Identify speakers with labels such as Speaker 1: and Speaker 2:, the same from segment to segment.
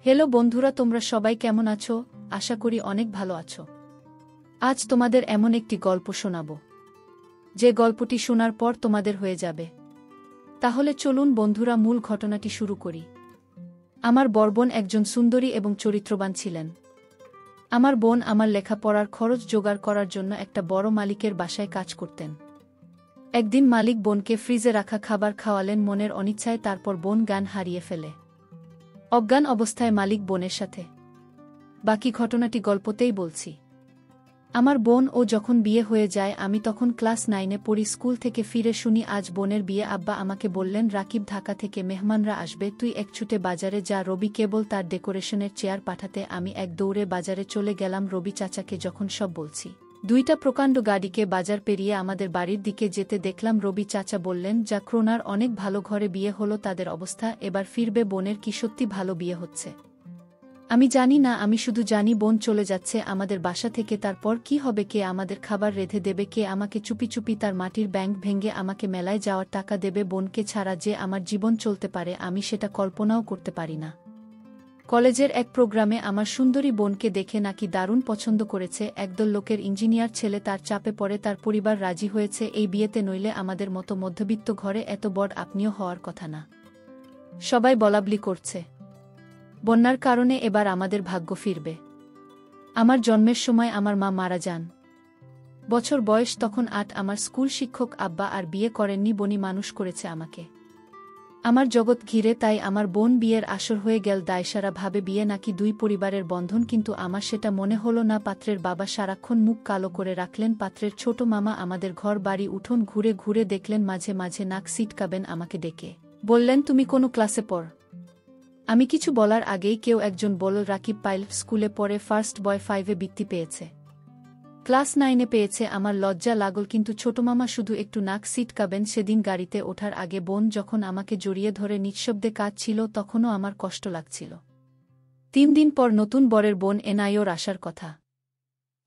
Speaker 1: Hello বন্ধুরা, তোমরা সবাই কেমন আছো? আশা করি অনেক ভালো আছো। আজ তোমাদের এমন একটি গল্প শোনাবো যে গল্পটি শোনার পর তোমাদের হয়ে যাবে। তাহলে চলুন বন্ধুরা, মূল ঘটনাটি শুরু করি। আমার বড় বোন একজন সুন্দরী এবং চরিত্রবান ছিলেন। আমার বোন আমার লেখাপড়ার খরচ জোগাড় করার জন্য একটা বড় মালিকের বাসায় কাজ করতেন। একদিন মালিক বোনকে ফ্রিজে রাখা খাবার খাওয়ালেন মনের অনিচ্ছায়, তারপর বোন জ্ঞান হারিয়ে ফেলে। অজ্ঞান অবস্থায় মালিক বোনের সাথে। বাকি ঘটনাটি গল্পতেই বলছি। আমার বোন ও যখন বিয়ে হয়ে যায়, আমি তখন ক্লাস 9-এ পড়ি। স্কুল থেকে ফিরে শুনি আজ বোনের বিয়ে। আব্বা আমাকে বললেন, রাকিব, ঢাকা থেকে মেহমানরা আসবে, তুই এক ছুটে বাজারে যা। রবি কেবল তার ডেকোরেশনের চেয়ার পাঠাতে আমি এক দৌড়ে বাজারে চলে গেলাম। রবি চাচাকে যখন সব বলছি, দুইটা প্রকাণ্ড গাড়িকে বাজার পেরিয়ে আমাদের বাড়ির দিকে যেতে দেখলাম। রবি চাচা বললেন, যা ক্রোনার অনেক ভালো ঘরে বিয়ে হলো তাদের অবস্থা, এবার ফিরবে। বোনের কি সত্যি ভালো বিয়ে হচ্ছে? আমি জানি না, আমি শুধু জানি বোন চলে যাচ্ছে আমাদের বাসা থেকে। তারপর কি হবে? কে আমাদের খাবার রেঁধে দেবে? কে আমাকে চুপি চুপি তার মাটির ব্যাংক ভেঙে আমাকে মেলায় যাওয়ার টাকা দেবে? বোনকে ছাড়া যে আমার জীবন চলতে পারে আমি সেটা কল্পনাও করতে পারি না। কলেজের এক প্রোগ্রামে আমার সুন্দরী বোনকে দেখে নাকি দারুণ পছন্দ করেছে একদল লোকের ইঞ্জিনিয়ার ছেলে। তার চাপে পড়ে তার পরিবার রাজি হয়েছে এই বিয়েতে, নইলে আমাদের মতো মধ্যবিত্ত ঘরে এত বড় আপনিও হওয়ার কথা না। সবাই বলাবলি করছে বন্যার কারণে এবার আমাদের ভাগ্য ফিরবে। আমার জন্মের সময় আমার মা মারা যান। বছর বয়স তখন 8। আমার স্কুল শিক্ষক আব্বা আর বিয়ে করেননি, বোনই মানুষ করেছে আমাকে। আমার জগৎ ঘিরে, তাই আমার বোন বিয়ের আসর হয়ে গেল। দায়সারা ভাবে বিয়ে নাকি দুই পরিবারের বন্ধন, কিন্তু আমার সেটা মনে হলো না। পাত্রের বাবা সারাক্ষণ মুখ কালো করে রাখলেন। পাত্রের ছোট মামা আমাদের ঘর বাড়ি উঠোন ঘুরে ঘুরে দেখলেন, মাঝে মাঝে নাক সিটকাবেন আমাকে ডেকে বললেন, তুমি কোনো ক্লাসে পড়? আমি কিছু বলার আগেই কেউ একজন বলল, রাকিব পাইলট স্কুলে পড়ে, ফার্স্ট বয় 5-এ বৃত্তি পেয়েছে। ক্লাস 9-এ পেয়েছে। আমার লজ্জা লাগল, কিন্তু ছোট মামা শুধু একটু নাক সিটকাবেন। সেদিন গাড়িতে ওঠার আগে বোন যখন আমাকে জড়িয়ে ধরে নিঃশব্দে কাঁদছিল, তখনও আমার কষ্ট লাগছিল। 3 দিন পর নতুন বরের বোন এনআইওর আসার কথা।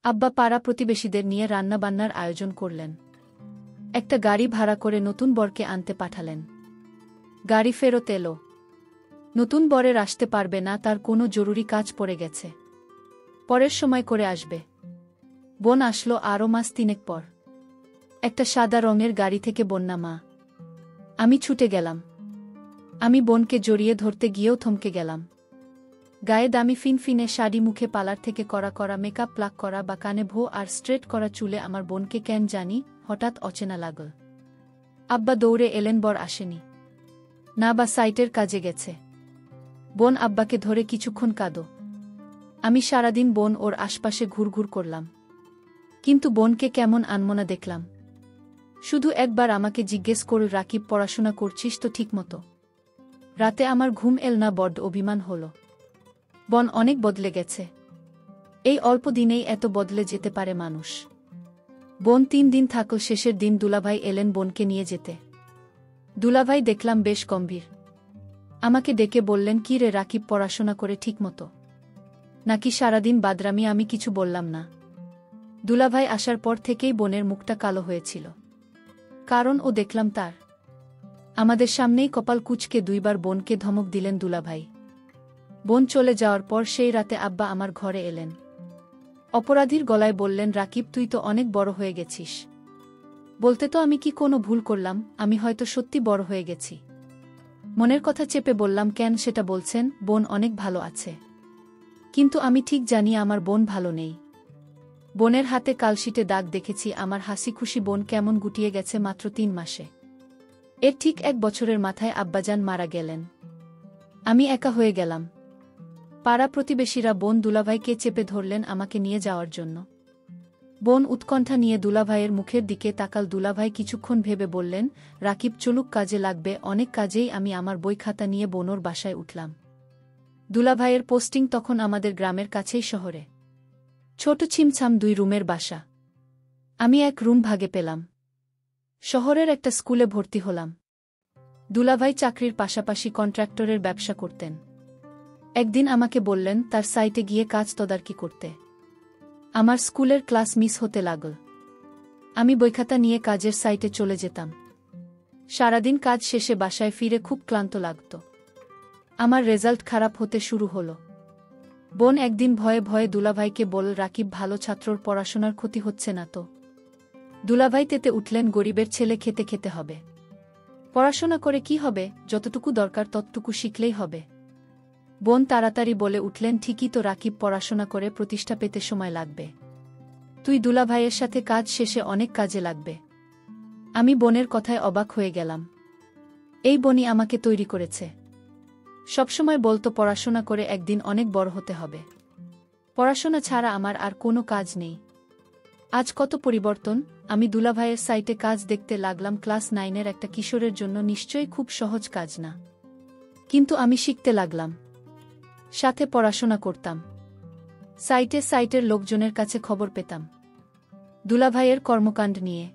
Speaker 1: আব্বা পাড়া প্রতিবেশীদের নিয়ে রান্নাবান্নার আয়োজন করলেন। একটা গাড়ি ভাড়া করে নতুন বরকে আনতে পাঠালেন। গাড়ি ফেরত এলো। নতুন বরের আসতে পারবে না, তার কোনো জরুরি কাজ পড়ে গেছে, পরের সময় করে আসবে। বোন আসলো আরও মাস 3 পর। একটা সাদা রঙের গাড়ি থেকে বন্যা মা। আমি ছুটে গেলাম। আমি বোনকে জড়িয়ে ধরতে গিয়েও থমকে গেলাম। গায়ে দামি ফিনফিনে শাড়ি, মুখে পার্লার থেকে করা করা মেকআপ, প্লাক করা বা কানে ভো আর স্ট্রেট করা চুলে আমার বোনকে কেন জানি হঠাৎ অচেনা লাগল। আব্বা দৌড়ে এলেন, বর আসেনি না, বা সাইটের কাজে গেছে। বোন আব্বাকে ধরে কিছুক্ষণ কাঁদো। আমি সারাদিন বোন ওর আশপাশে ঘুরঘুর করলাম, কিন্তু বোনকে কেমন আনমনা দেখলাম। শুধু একবার আমাকে জিজ্ঞেস করল, রাকিব, পড়াশোনা করছিস তো ঠিকমতো? রাতে আমার ঘুম এল না, বড্ড অভিমান হলো। বোন অনেক বদলে গেছে। এই অল্প দিনেই এত বদলে যেতে পারে মানুষ। বোন 3 দিন থাকল। শেষের দিন দুলাভাই এলেন বোনকে নিয়ে যেতে। দুলাভাই দেখলাম বেশ গম্ভীর। আমাকে ডেকে বললেন, কি রে রাকিব, পড়াশোনা করে ঠিকমতো নাকি সারাদিন বাদরামি? আমি কিছু বললাম না। দুলাভাই আসার পর থেকেই বোনের মুখটা কালো হয়েছিল, কারণ ও দেখলাম তার আমাদের সামনেই কপাল কুঁচকে 2 বার বোনকে ধমক দিলেন দুলাভাই। বোন চলে যাওয়ার পর সেই রাতে আব্বা আমার ঘরে এলেন। অপরাধীর গলায় বললেন, রাকিব, তুই তো অনেক বড় হয়ে গেছিস। বলতে তো আমি কি কোনো ভুল করলাম? আমি হয়তো সত্যি বড় হয়ে গেছি। মনের কথা চেপে বললাম, কেন সেটা বলছেন? বোন অনেক ভালো আছে। কিন্তু আমি ঠিক জানি আমার বোন ভালো নেই। বোনের হাতে কালশিটে দাগ দেখেছি। আমার হাসি খুশি বোন কেমন গুটিয়ে গেছে মাত্র 3 মাসে। এর ঠিক 1 বছরের মাথায় আব্বাজান মারা গেলেন। আমি একা হয়ে গেলাম। পাড়া প্রতিবেশীরা বোন দুলাভাইকে চেপে ধরলেন আমাকে নিয়ে যাওয়ার জন্য। বোন উৎকণ্ঠা নিয়ে দুলাভাইয়ের মুখের দিকে তাকাল। দুলাভাই কিছুক্ষণ ভেবে বললেন, রাকিব, চলুক, কাজে লাগবে অনেক। কাজেই আমি আমার বই খাতা নিয়ে বোনর বাসায় উঠলাম। দুলাভাইয়ের পোস্টিং তখন আমাদের গ্রামের কাছেই শহরে। ছোট ছিমছাম 2 রুমের বাসা। আমি এক রুম ভাগে পেলাম। শহরের একটা স্কুলে ভর্তি হলাম। দুলাভাই চাকরির পাশাপাশি কন্ট্রাক্টরের ব্যবসা করতেন। একদিন আমাকে বললেন তার সাইটে গিয়ে কাজ তদারকি করতে। আমার স্কুলের ক্লাস মিস হতে লাগল। আমি বইখাতা নিয়ে কাজের সাইটে চলে যেতাম। সারাদিন কাজ শেষে বাসায় ফিরে খুব ক্লান্ত লাগত। আমার রেজাল্ট খারাপ হতে শুরু হলো। বোন একদিন ভয়ে ভয়ে দুলাভাইকে বলল, রাকিব ভালো ছাত্রর পড়াশোনার ক্ষতি হচ্ছে না তো? দুলাভাই তেতে উঠলেন, গরিবের ছেলে খেতে খেতে হবে। পড়াশোনা করে কি হবে, যতটুকু দরকার ততটুকু শিখলেই হবে। বোন তাড়াতাড়ি বলে উঠলেন, ঠিকই তো রাকিব, পড়াশোনা করে প্রতিষ্ঠা পেতে সময় লাগবে। তুই দুলাভাইয়ের সাথে কাজ শেষে অনেক কাজে লাগবে। আমি বোনের কথায় অবাক হয়ে গেলাম। এই বোনই আমাকে তৈরি করেছে। সবসময় বলতো পড়াশোনা করে একদিন অনেক বড় হতে হবে। পড়াশোনা ছাড়া আমার আর কোনো কাজ নেই। আজ কত পরিবর্তন! আমি দুলাভাইয়ের সাইটে কাজ দেখতে লাগলাম। ক্লাস 9-এর একটা কিশোরের জন্য নিশ্চয়ই খুব সহজ কাজ না, কিন্তু আমি শিখতে লাগলাম, সাথে পড়াশোনা করতাম। সাইটের লোকজনের কাছে খবর পেতাম দুলাভাইয়ের কর্মকাণ্ড নিয়ে।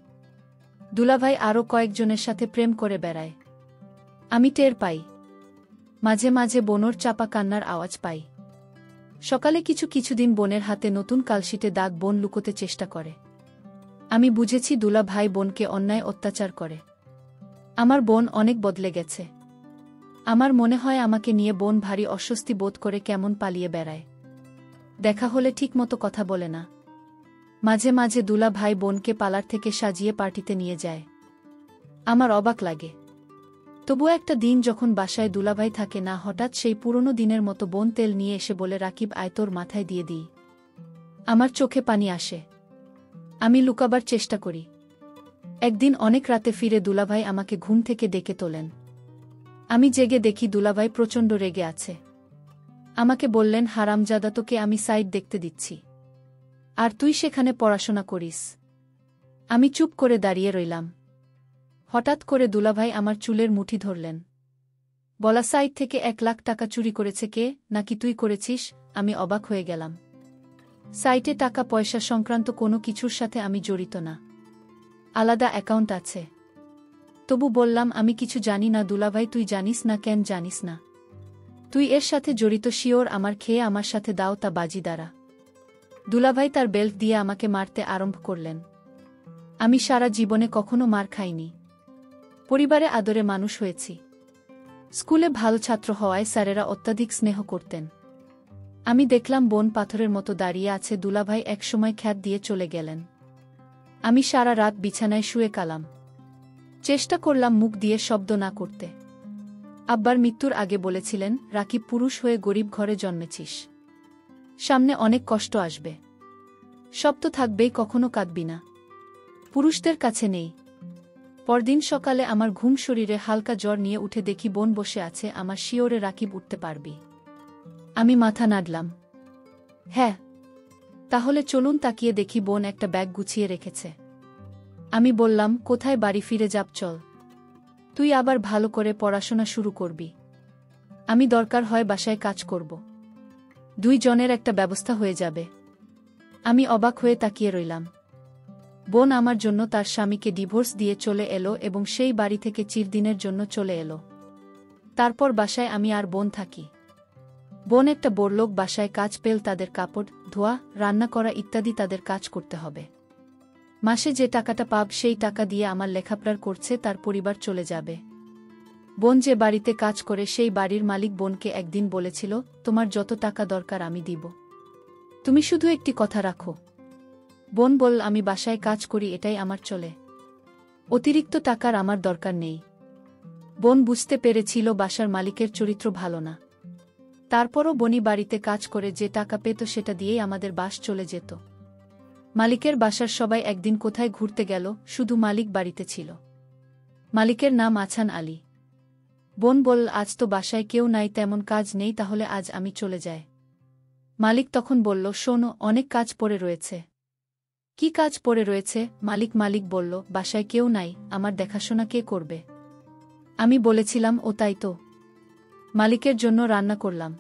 Speaker 1: দুলাভাই আরও কয়েকজনের সাথে প্রেম করে বেড়ায়। আমি টের পাই। মাঝে মাঝে বোনর চাপা কান্নার আওয়াজ পাই। সকালে কিছুদিন বোনের হাতে নতুন কালশিটে দাগ বোন লুকোতে চেষ্টা করে। আমি বুঝেছি দুলাভাই বোনকে অন্যায় অত্যাচার করে। আমার বোন অনেক বদলে গেছে। আমার মনে হয় আমাকে নিয়ে বোন ভারী অস্বস্তি বোধ করে কেমন পালিয়ে বেড়ায়। দেখা হলে ঠিকমতো কথা বলে না। মাঝে মাঝে দুলাভাই বোনকে পার্লার থেকে সাজিয়ে পার্টিতে নিয়ে যায়। আমার অবাক লাগে। তবু একটা দিন যখন বাসায় দুলাভাই থাকে না, হঠাৎ সেই পুরনো দিনের মতো বোন তেল নিয়ে এসে বলে, রাকিব আয়, তোর মাথায় দিয়ে দিই। আমার চোখে পানি আসে। আমি লুকাবার চেষ্টা করি। একদিন অনেক রাতে ফিরে দুলাভাই আমাকে ঘুম থেকে ডেকে তোলেন। আমি জেগে দেখি দুলাভাই প্রচণ্ড রেগে আছে। আমাকে বললেন, হারামজাদা, তোকে আমি সাইট দেখতে দিচ্ছি, আর তুই সেখানে পড়াশোনা করিস। আমি চুপ করে দাঁড়িয়ে রইলাম। হঠাৎ করে দুলাভাই আমার চুলের মুঠি ধরলেন। বলা, সাইট থেকে 1 লাখ টাকা চুরি করেছে কে? নাকি তুই করেছিস? আমি অবাক হয়ে গেলাম। সাইটে টাকা পয়সা সংক্রান্ত কোনো কিছুর সাথে আমি জড়িত না, আলাদা অ্যাকাউন্ট আছে। তবু বললাম, আমি কিছু জানি না। দুলাভাই, তুই জানিস না? কেন জানিস না? তুই এর সাথে জড়িত শিওর? আমার খেয়ে আমার সাথে দাও তা বাজি দ্বারা। দুলাভাই তার বেল্ট দিয়ে আমাকে মারতে আরম্ভ করলেন। আমি সারা জীবনে কখনো মার খাইনি। পরিবারে আদরে মানুষ হয়েছি। স্কুলে ভালো ছাত্র হওয়ায় স্যারেরা অত্যাধিক স্নেহ করতেন। আমি দেখলাম বোন পাথরের মতো দাঁড়িয়ে আছে। দুলাভাই একসময় খ্যাত দিয়ে চলে গেলেন। আমি সারা রাত বিছানায় শুয়ে কালাম। চেষ্টা করলাম মুখ দিয়ে শব্দ না করতে। আব্বার মৃত্যুর আগে বলেছিলেন, রাকিব, পুরুষ হয়ে গরিব ঘরে জন্মেছিস, সামনে অনেক কষ্ট আসবে, সব তো থাকবেই, কখনো কাঁদবি না, পুরুষদের কাছে নেই। পরদিন সকালে আমার ঘুম, শরীরে হালকা জ্বর নিয়ে উঠে দেখি বোন বসে আছে। আমার শিওরে, রাকিব, উঠতে পারবি? আমি মাথা নাড়লাম। হ্যাঁ। তাহলে চলুন। তাকিয়ে দেখি বোন একটা ব্যাগ গুছিয়ে রেখেছে। আমি বললাম, কোথায়? বাড়ি ফিরে যাব, চল। তুই আবার ভালো করে পড়াশোনা শুরু করবি। আমি দরকার হয় বাসায় কাজ করব। 2 জনের একটা ব্যবস্থা হয়ে যাবে। আমি অবাক হয়ে তাকিয়ে রইলাম। বোন আমার জন্য তার স্বামীকে ডিভোর্স দিয়ে চলে এলো এবং সেই বাড়ি থেকে চিরদিনের জন্য চলে এলো। তারপর বাসায় আমি আর বোন থাকি। বোন একটা বড়লোক বাসায় কাজ পেল। তাদের কাপড় ধোয়া, রান্না করা ইত্যাদি তাদের কাজ করতে হবে। মাসে যে টাকাটা পাব সেই টাকা দিয়ে আমার লেখাপড়ার করছে, তার পরিবার চলে যাবে। বোন যে বাড়িতে কাজ করে সেই বাড়ির মালিক বোনকে একদিন বলেছিল, তোমার যত টাকা দরকার আমি দিব, তুমি শুধু একটি কথা রাখো। বোন বলল, আমি বাসায় কাজ করি, এটাই আমার চলে, অতিরিক্ত টাকার আমার দরকার নেই। বোন বুঝতে পেরেছিল বাসার মালিকের চরিত্র ভালো না। তারপরও বনি বাড়িতে কাজ করে যে টাকা পেত সেটা দিয়েই আমাদের বাস চলে যেত। মালিকের বাসার সবাই একদিন কোথায় ঘুরতে গেল, শুধু মালিক বাড়িতে ছিল। মালিকের নাম আছান আলী। বোন বলল, আজ তো বাসায় কেউ নাই, তেমন কাজ নেই, তাহলে আজ আমি চলে যাই। মালিক তখন বলল, শোনো, অনেক কাজ পড়ে রয়েছে। কি কাজ পড়ে রয়েছে? মালিক বলল, বাসায় কেউ নাই, আমার দেখাশোনা কে করবে? আমি বলেছিলাম, ও তাই তো। মালিকের জন্য রান্না করলাম,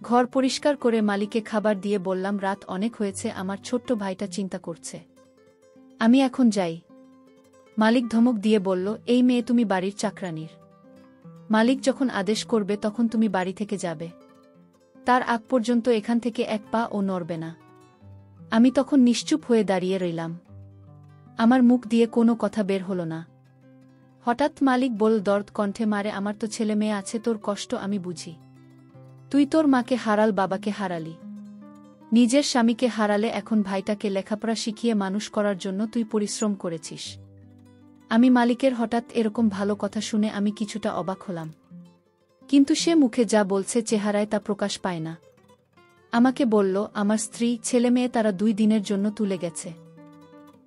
Speaker 1: ঘর পরিষ্কার করে মালিককে খাবার দিয়ে বললাম, রাত অনেক হয়েছে, আমার ছোট্ট ভাইটা চিন্তা করছে, আমি এখন যাই। মালিক ধমক দিয়ে বলল, এই মেয়ে তুমি বাড়ির চাকরানির। মালিক যখন আদেশ করবে তখন তুমি বাড়ি থেকে যাবে, তার আগ পর্যন্ত এখান থেকে 1 পা ও নড়বে না। আমি তখন নিশ্চুপ হয়ে দাঁড়িয়ে রইলাম। আমার মুখ দিয়ে কোনো কথা বের হলো না। হঠাৎ মালিক বলল দর্দ কণ্ঠে, মারে আমার তো ছেলে মেয়ে আছে, তোর কষ্ট আমি বুঝি। তুই তোর মাকে হারাল, বাবাকে হারালি, নিজের স্বামীকে হারালে, এখন ভাইটাকে লেখাপড়া শিখিয়ে মানুষ করার জন্য তুই পরিশ্রম করেছিস। আমি মালিকের হঠাৎ এরকম ভালো কথা শুনে আমি কিছুটা অবাক হলাম, কিন্তু সে মুখে যা বলছে চেহারায় তা প্রকাশ পায় না। আমাকে বলল, আমার স্ত্রী ছেলে মেয়ে তারা 2 দিনের জন্য তুলে গেছে।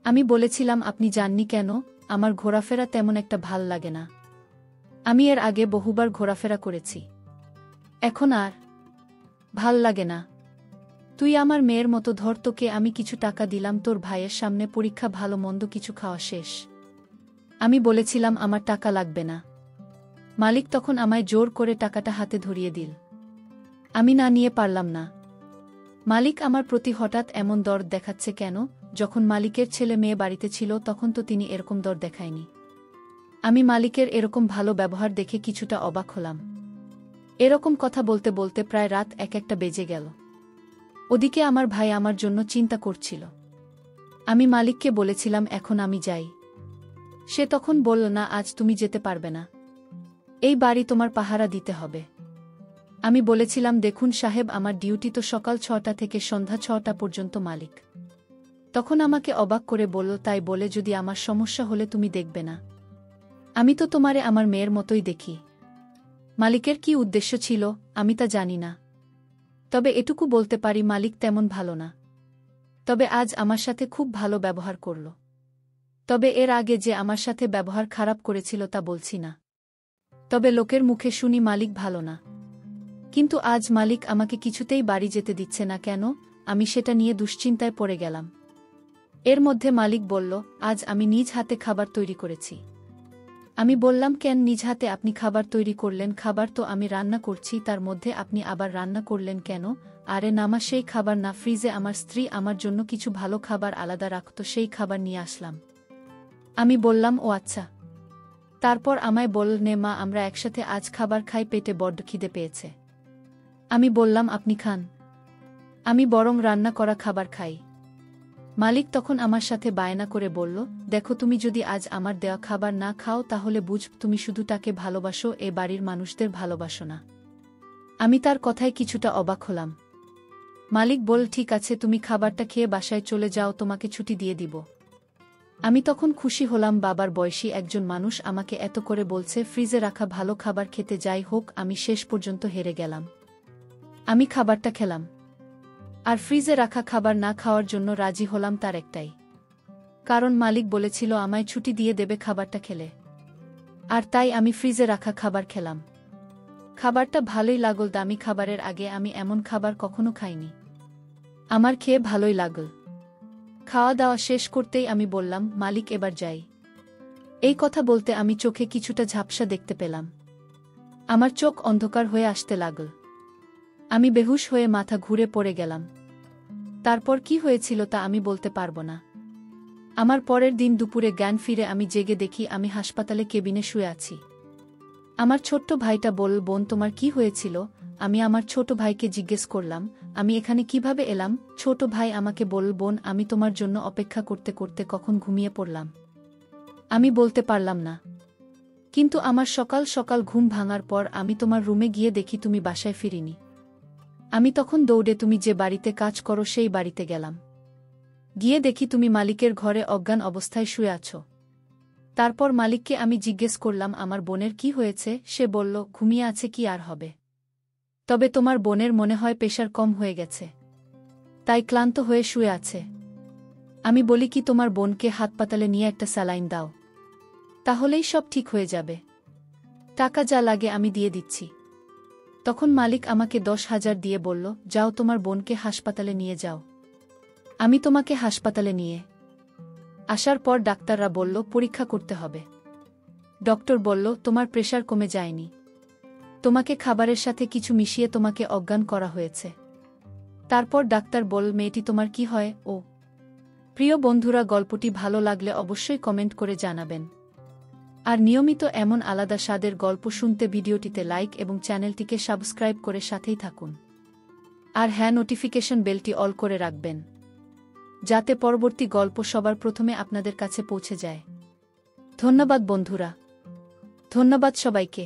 Speaker 1: আমি বলেছিলাম, আপনি যাননি কেন? আমার ঘোরাফেরা তেমন একটা ভাল লাগে না, আমি এর আগে বহুবার ঘোরাফেরা করেছি, এখন আর ভাল লাগে না। তুই আমার মেয়ের মতো ধর, তোকে আমি কিছু টাকা দিলাম, তোর ভাইয়ের সামনে পরীক্ষা, ভালো মন্দ কিছু খাওয়া শেষ। আমি বলেছিলাম আমার টাকা লাগবে না। মালিক তখন আমায় জোর করে টাকাটা হাতে ধরিয়ে দিল, আমি না নিয়ে পারলাম না। মালিক আমার প্রতি হঠাৎ এমন দরদ দেখাচ্ছে কেন? যখন মালিকের ছেলে মেয়ে বাড়িতে ছিল তখন তো তিনি এরকম দরদ দেখায়নি। আমি মালিকের এরকম ভালো ব্যবহার দেখে কিছুটা অবাক হলাম। এরকম কথা বলতে বলতে প্রায় রাত 1-1টা বেজে গেল। ওদিকে আমার ভাই আমার জন্য চিন্তা করছিল। আমি মালিককে বলেছিলাম, এখন আমি যাই। সে তখন বলল, না, আজ তুমি যেতে পারবে না, এই বাড়ি তোমার পাহারা দিতে হবে। আমি বলেছিলাম, দেখুন সাহেব, আমার ডিউটি তো সকাল 6টা থেকে সন্ধ্যা 6টা পর্যন্ত। মালিক তখন আমাকে অবাক করে বলল, তাই বলে যদি আমার সমস্যা হলে তুমি দেখবে না? আমি তো তোমারে আমার মেয়ের মতোই দেখি। মালিকের কি উদ্দেশ্য ছিল আমি তা জানি না, তবে এটুকু বলতে পারি মালিক তেমন ভালো না। তবে আজ আমার সাথে খুব ভালো ব্যবহার করল। তবে এর আগে যে আমার সাথে ব্যবহার খারাপ করেছিল তা বলছি না, তবে লোকের মুখে শুনি মালিক ভালো না। কিন্তু আজ মালিক আমাকে কিছুতেই বাড়ি যেতে দিচ্ছে না কেন? আমি সেটা নিয়ে দুশ্চিন্তায় পড়ে গেলাম। এর মধ্যে মালিক বলল, আজ আমি নিজ হাতে খাবার তৈরি করেছি। আমি বললাম, কেন নিজ হাতে আপনি খাবার তৈরি করলেন? খাবার তো আমি রান্না করছি, তার মধ্যে আপনি আবার রান্না করলেন কেন? আরে নামা, সেই খাবার না, ফ্রিজে আমার স্ত্রী আমার জন্য কিছু ভালো খাবার আলাদা রাখত, সেই খাবার নিয়ে আসলাম। আমি বললাম, ও আচ্ছা। তারপর আমায় বলল, নে মা, আমরা একসাথে আজ খাবার খাই, পেটে বড্ড খিদে পেয়েছে। আমি বললাম, আপনি খান, আমি বরং রান্না করা খাবার খাই। মালিক তখন আমার সাথে বায়না করে বলল, দেখো, তুমি যদি আজ আমার দেওয়া খাবার না খাও তাহলে বুঝ তুমি শুধু তাকে ভালোবাসো, এ বাড়ির মানুষদের ভালোবাসো না। আমি তার কথায় কিছুটা অবাক হলাম। মালিক বলল, ঠিক আছে, তুমি খাবারটা খেয়ে বাসায় চলে যাও, তোমাকে ছুটি দিয়ে দিব। আমি তখন খুশি হলাম, বাবার বয়সী একজন মানুষ আমাকে এত করে বলছে, ফ্রিজে রাখা ভালো খাবার খেতে। যাই হোক, আমি শেষ পর্যন্ত হেরে গেলাম। আমি খাবারটা খেলাম, আর ফ্রিজে রাখা খাবার না খাওয়ার জন্য রাজি হলাম তার একটাই কারণ, মালিক বলেছিল আমায় ছুটি দিয়ে দেবে খাবারটা খেলে। আর তাই আমি ফ্রিজে রাখা খাবার খেলাম। খাবারটা ভালোই লাগল, দামি খাবারের আগে আমি এমন খাবার কখনো খাইনি। আমার খেয়ে ভালোই লাগল। খাওয়া দাওয়া শেষ করতেই আমি বললাম, মালিক, এবার যাই। এই কথা বলতে আমি চোখে কিছুটা ঝাপসা দেখতে পেলাম। আমার চোখ অন্ধকার হয়ে আসতে লাগল। আমি বেহুশ হয়ে মাথা ঘুরে পড়ে গেলাম। তারপর কি হয়েছিল তা আমি বলতে পারব না। আমার পরের দিন দুপুরে জ্ঞান ফিরে আমি জেগে দেখি আমি হাসপাতালে কেবিনে শুয়ে আছি। আমার ছোট্ট ভাইটা বলল, বোন, তোমার কি হয়েছিল? আমি আমার ছোট ভাইকে জিজ্ঞেস করলাম, আমি এখানে কিভাবে এলাম? ছোট ভাই আমাকে বলল, বোন, আমি তোমার জন্য অপেক্ষা করতে করতে কখন ঘুমিয়ে পড়লাম আমি বলতে পারলাম না। কিন্তু আমার সকাল সকাল ঘুম ভাঙার পর আমি তোমার রুমে গিয়ে দেখি তুমি বাসায় ফিরিনি। আমি তখন দৌড়ে তুমি যে বাড়িতে কাজ করো সেই বাড়িতে গেলাম। গিয়ে দেখি তুমি মালিকের ঘরে অজ্ঞান অবস্থায় শুয়ে আছো। তারপর মালিককে আমি জিজ্ঞেস করলাম, আমার বোনের কি হয়েছে? সে বলল, ঘুমিয়ে আছে, কি আর হবে। তবে তোমার বোনের মনে হয় প্রেশার কম হয়ে গেছে, তাই ক্লান্ত হয়ে শুয়ে আছে। আমি বলি, কি তোমার বোনকে হাসপাতালে নিয়ে একটা স্যালাইন দাও, তাহলেই সব ঠিক হয়ে যাবে। টাকা যা লাগে আমি দিয়ে দিচ্ছি। তখন মালিক আমাকে 10,000 দিয়ে বলল, যাও তোমার বোনকে হাসপাতালে নিয়ে যাও। আমি তোমাকে হাসপাতালে নিয়ে আসার পর ডাক্তাররা বলল, পরীক্ষা করতে হবে। ডক্টর বলল, তোমার প্রেশার কমে যায়নি, তোমাকে খাবারের সাথে কিছু মিশিয়ে তোমাকে অজ্ঞান করা হয়েছে। তারপর ডাক্তার বলল, মেয়েটি তোমার কি হয়? ও প্রিয় বন্ধুরা, গল্পটি ভালো লাগলে অবশ্যই কমেন্ট করে জানাবেন। আর নিয়মিত এমন আলাদা স্বাদের গল্প শুনতে ভিডিওটিতে লাইক এবং চ্যানেলটিকে সাবস্ক্রাইব করে সাথেই থাকুন। আর হ্যাঁ, নোটিফিকেশন বেলটি অল করে রাখবেন, যাতে পরবর্তী গল্প সবার প্রথমে আপনাদের কাছে পৌঁছে যায়। ধন্যবাদ বন্ধুরা। ধন্যবাদ সবাইকে।